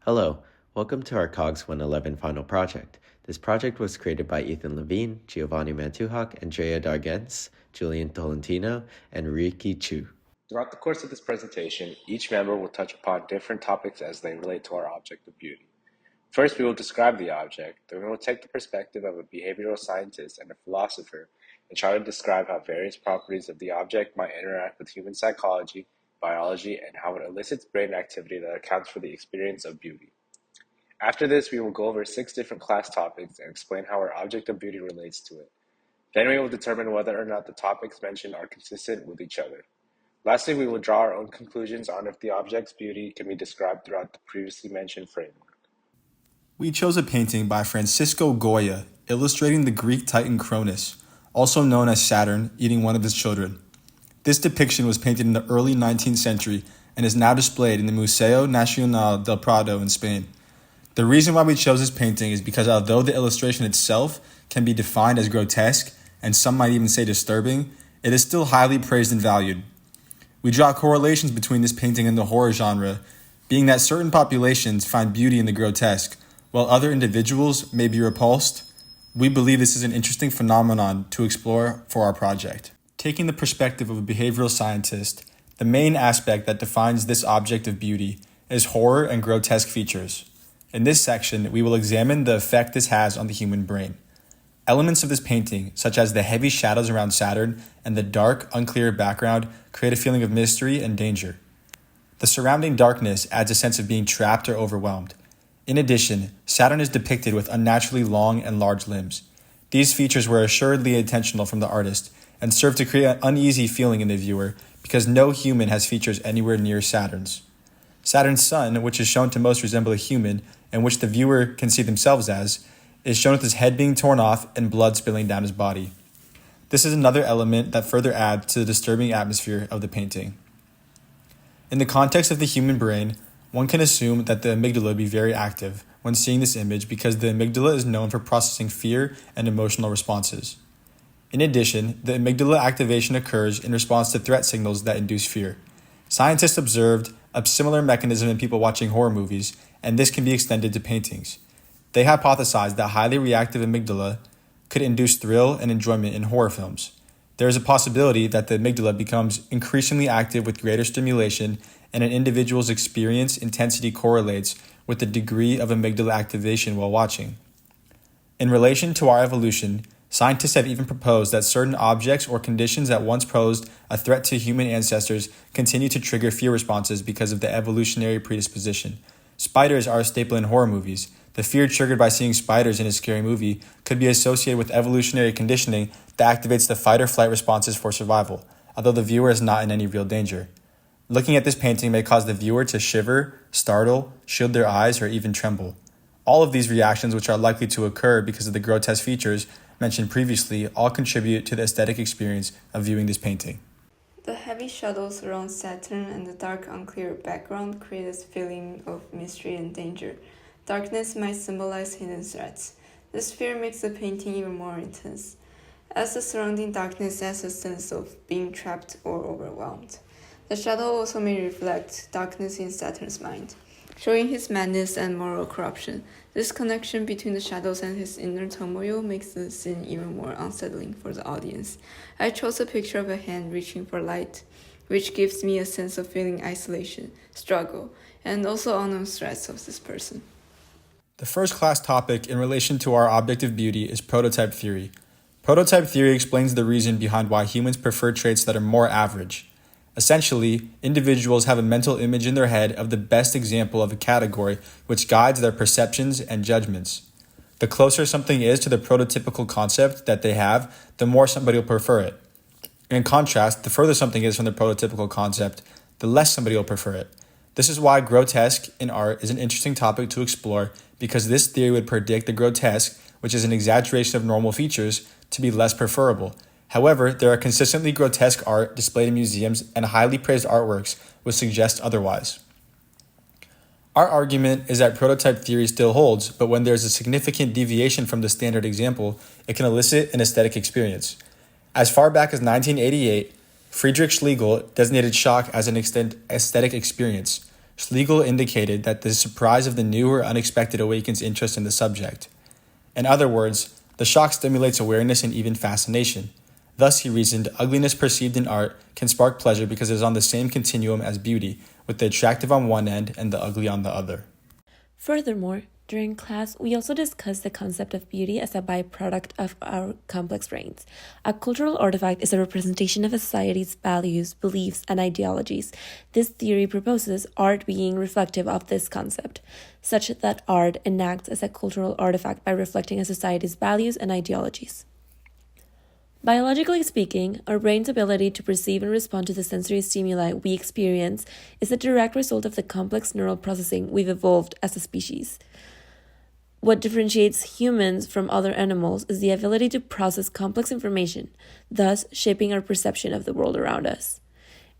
Hello, welcome to our COGS111 final project. This project was created by Ethan Lavine, Giovanni Mantuhac, Andrea, Julian Tolentino, and Ruiqi Chu. Throughout the course of this presentation, each member will touch upon different topics as they relate to our object of beauty. First, we will describe the object, then we will take the perspective of a behavioral scientist and a philosopher and try to describe how various properties of the object might interact with human psychology, biology, and how it elicits brain activity that accounts for the experience of beauty. After this, we will go over 6 different class topics and explain how our object of beauty relates to it. Then we will determine whether or not the topics mentioned are consistent with each other. Lastly, we will draw our own conclusions on if the object's beauty can be described throughout the previously mentioned framework. We chose a painting by Francisco Goya illustrating the Greek titan Cronus, also known as Saturn, eating one of his children. This depiction was painted in the early 19th century and is now displayed in the Museo Nacional del Prado in Spain. The reason why we chose this painting is because although the illustration itself can be defined as grotesque, and some might even say disturbing, it is still highly praised and valued. We draw correlations between this painting and the horror genre, being that certain populations find beauty in the grotesque, while other individuals may be repulsed. We believe this is an interesting phenomenon to explore for our project. Taking the perspective of a behavioral scientist, the main aspect that defines this object of beauty is horror and grotesque features. In this section, we will examine the effect this has on the human brain. Elements of this painting, such as the heavy shadows around Saturn and the dark, unclear background, create a feeling of mystery and danger. The surrounding darkness adds a sense of being trapped or overwhelmed. In addition, Saturn is depicted with unnaturally long and large limbs. These features were assuredly intentional from the artist and serve to create an uneasy feeling in the viewer because no human has features anywhere near Saturn's. Saturn's sun, which is shown to most resemble a human and which the viewer can see themselves as, is shown with his head being torn off and blood spilling down his body. This is another element that further adds to the disturbing atmosphere of the painting. In the context of the human brain, one can assume that the amygdala would be very active when seeing this image because the amygdala is known for processing fear and emotional responses. In addition, the amygdala activation occurs in response to threat signals that induce fear. Scientists observed a similar mechanism in people watching horror movies, and this can be extended to paintings. They hypothesized that highly reactive amygdala could induce thrill and enjoyment in horror films. There is a possibility that the amygdala becomes increasingly active with greater stimulation, and an individual's experience intensity correlates with the degree of amygdala activation while watching. In relation to our evolution, scientists have even proposed that certain objects or conditions that once posed a threat to human ancestors continue to trigger fear responses because of the evolutionary predisposition. Spiders are a staple in horror movies. The fear triggered by seeing spiders in a scary movie could be associated with evolutionary conditioning that activates the fight or flight responses for survival, although the viewer is not in any real danger. Looking at this painting may cause the viewer to shiver, startle, shield their eyes, or even tremble. All of these reactions, which are likely to occur because of the grotesque features mentioned previously, all contribute to the aesthetic experience of viewing this painting. The heavy shadows around Saturn and the dark, unclear background create a feeling of mystery and danger. Darkness might symbolize hidden threats. This fear makes the painting even more intense, as the surrounding darkness adds a sense of being trapped or overwhelmed. The shadow also may reflect darkness in Saturn's mind, showing his madness and moral corruption. This connection between the shadows and his inner turmoil makes the scene even more unsettling for the audience. I chose a picture of a hand reaching for light, which gives me a sense of feeling isolation, struggle, and also unknown threats of this person. The first class topic in relation to our object of beauty is prototype theory. Prototype theory explains the reason behind why humans prefer traits that are more average. Essentially, individuals have a mental image in their head of the best example of a category which guides their perceptions and judgments. The closer something is to the prototypical concept that they have, the more somebody will prefer it. In contrast, the further something is from the prototypical concept, the less somebody will prefer it. This is why grotesque in art is an interesting topic to explore, because this theory would predict the grotesque, which is an exaggeration of normal features, to be less preferable. However, there are consistently grotesque art displayed in museums, and highly praised artworks would suggest otherwise. Our argument is that prototype theory still holds, but when there is a significant deviation from the standard example, it can elicit an aesthetic experience. As far back as 1988, Friedrich Schlegel designated shock as an aesthetic experience. Schlegel indicated that the surprise of the new or unexpected awakens interest in the subject. In other words, the shock stimulates awareness and even fascination. Thus, he reasoned, ugliness perceived in art can spark pleasure because it is on the same continuum as beauty, with the attractive on one end and the ugly on the other. Furthermore, during class, we also discussed the concept of beauty as a byproduct of our complex brains. A cultural artifact is a representation of a society's values, beliefs, and ideologies. This theory proposes art being reflective of this concept, such that art enacts as a cultural artifact by reflecting a society's values and ideologies. Biologically speaking, our brain's ability to perceive and respond to the sensory stimuli we experience is a direct result of the complex neural processing we've evolved as a species. What differentiates humans from other animals is the ability to process complex information, thus shaping our perception of the world around us.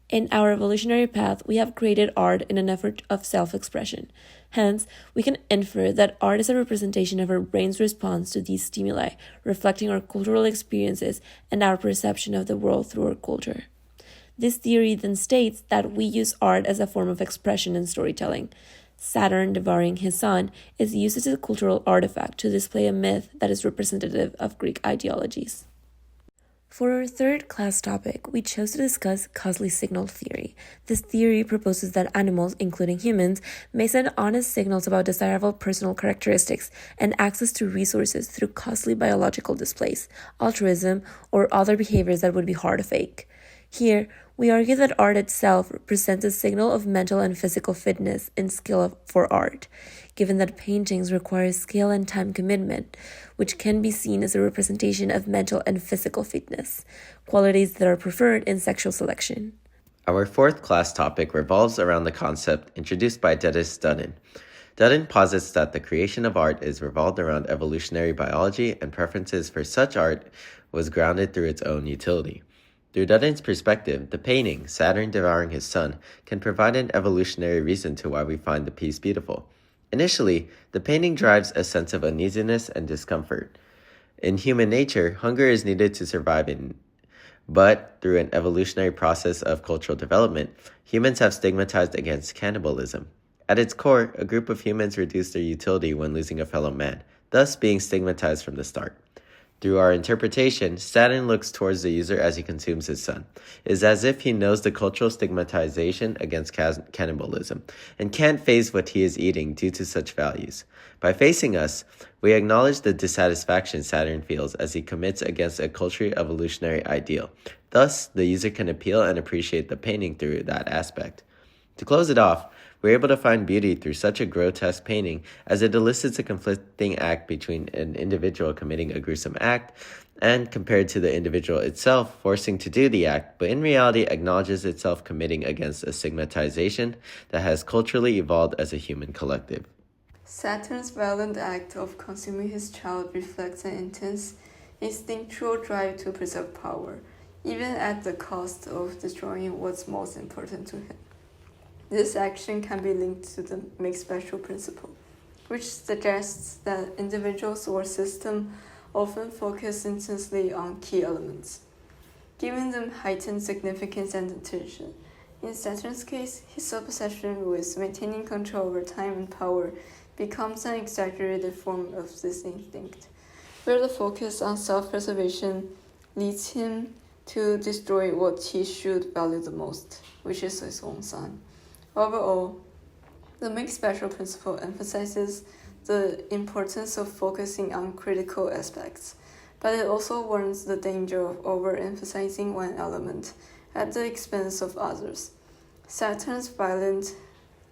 In our evolutionary path, we have created art in an effort of self-expression. Hence, we can infer that art is a representation of our brain's response to these stimuli, reflecting our cultural experiences and our perception of the world through our culture. This theory then states that we use art as a form of expression and storytelling. Saturn devouring his son is used as a cultural artifact to display a myth that is representative of Greek ideologies. For our third class topic, we chose to discuss costly signal theory. This theory proposes that animals, including humans, may send honest signals about desirable personal characteristics and access to resources through costly biological displays, altruism, or other behaviors that would be hard to fake. Here, we argue that art itself presents a signal of mental and physical fitness and skill for art, given that paintings require skill and time commitment, which can be seen as a representation of mental and physical fitness, qualities that are preferred in sexual selection. Our fourth class topic revolves around the concept introduced by Dennis Dutton. Dutton posits that the creation of art is revolved around evolutionary biology and preferences for such art was grounded through its own utility. Through Dutton's perspective, the painting, Saturn devouring his son, can provide an evolutionary reason to why we find the piece beautiful. Initially, the painting drives a sense of uneasiness and discomfort. In human nature, hunger is needed to survive, but through an evolutionary process of cultural development, humans have stigmatized against cannibalism. At its core, a group of humans reduce their utility when losing a fellow man, thus being stigmatized from the start. Through our interpretation, Saturn looks towards the user as he consumes his son. It is as if he knows the cultural stigmatization against cannibalism and can't face what he is eating due to such values. By facing us, we acknowledge the dissatisfaction Saturn feels as he commits against a culturally evolutionary ideal. Thus, the user can appeal and appreciate the painting through that aspect. To close it off, we're able to find beauty through such a grotesque painting as it elicits a conflicting act between an individual committing a gruesome act and compared to the individual itself forcing to do the act, but in reality acknowledges itself committing against a stigmatization that has culturally evolved as a human collective. Saturn's violent act of consuming his child reflects an intense, instinctual drive to preserve power, even at the cost of destroying what's most important to him. This action can be linked to the mixed spatial principle, which suggests that individuals or systems often focus intensely on key elements, giving them heightened significance and attention. In Saturn's case, his obsession with maintaining control over time and power becomes an exaggerated form of this instinct, where the focus on self-preservation leads him to destroy what he should value the most, which is his own son. Overall, the mixed spatial principle emphasizes the importance of focusing on critical aspects, but it also warns the danger of overemphasizing one element at the expense of others. Saturn's violent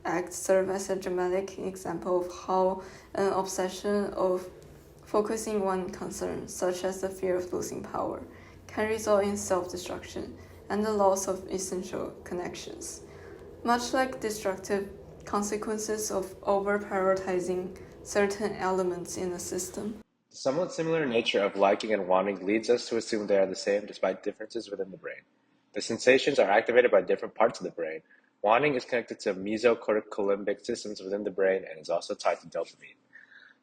acts serve as a dramatic example of how an obsession of focusing one concern, such as the fear of losing power, can result in self-destruction and the loss of essential connections, much like destructive consequences of over-prioritizing certain elements in a system. The somewhat similar nature of liking and wanting leads us to assume they are the same despite differences within the brain. The sensations are activated by different parts of the brain. Wanting is connected to mesocorticolimbic systems within the brain and is also tied to dopamine.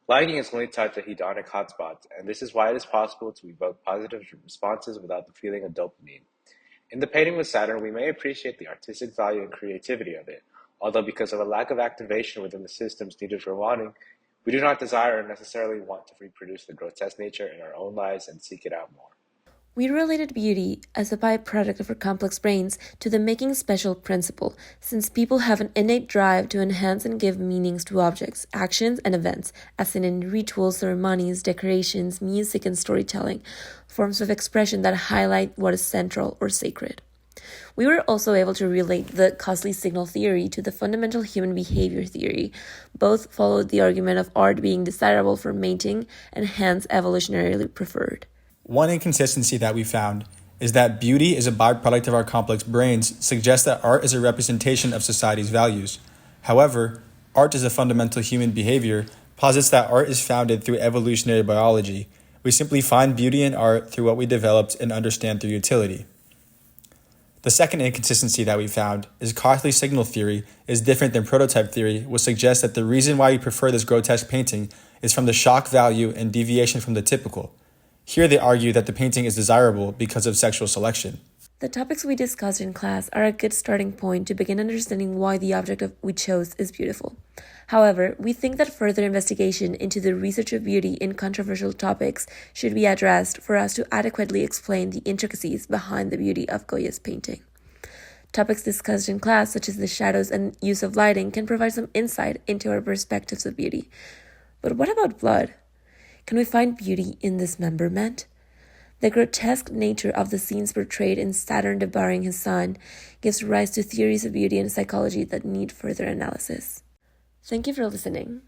Liking is only tied to hedonic hotspots, and this is why it is possible to evoke positive responses without the feeling of dopamine. In the painting with Saturn, we may appreciate the artistic value and creativity of it, although because of a lack of activation within the systems needed for wanting, we do not desire or necessarily want to reproduce the grotesque nature in our own lives and seek it out more. We related beauty as a byproduct of our complex brains to the making special principle, since people have an innate drive to enhance and give meanings to objects, actions, and events, as in rituals, ceremonies, decorations, music, and storytelling, forms of expression that highlight what is central or sacred. We were also able to relate the costly signal theory to the fundamental human behavior theory. Both followed the argument of art being desirable for mating and hence evolutionarily preferred. One inconsistency that we found is that beauty is a byproduct of our complex brains suggests that art is a representation of society's values. However, art as a fundamental human behavior posits that art is founded through evolutionary biology. We simply find beauty in art through what we developed and understand through utility. The second inconsistency that we found is costly signal theory is different than prototype theory, which suggests that the reason why we prefer this grotesque painting is from the shock value and deviation from the typical. Here they argue that the painting is desirable because of sexual selection. The topics we discussed in class are a good starting point to begin understanding why the object we chose is beautiful. However, we think that further investigation into the research of beauty in controversial topics should be addressed for us to adequately explain the intricacies behind the beauty of Goya's painting. Topics discussed in class, such as the shadows and use of lighting, can provide some insight into our perspectives of beauty. But what about blood? Can we find beauty in dismemberment? The grotesque nature of the scenes portrayed in Saturn devouring his son gives rise to theories of beauty and psychology that need further analysis. Thank you for listening.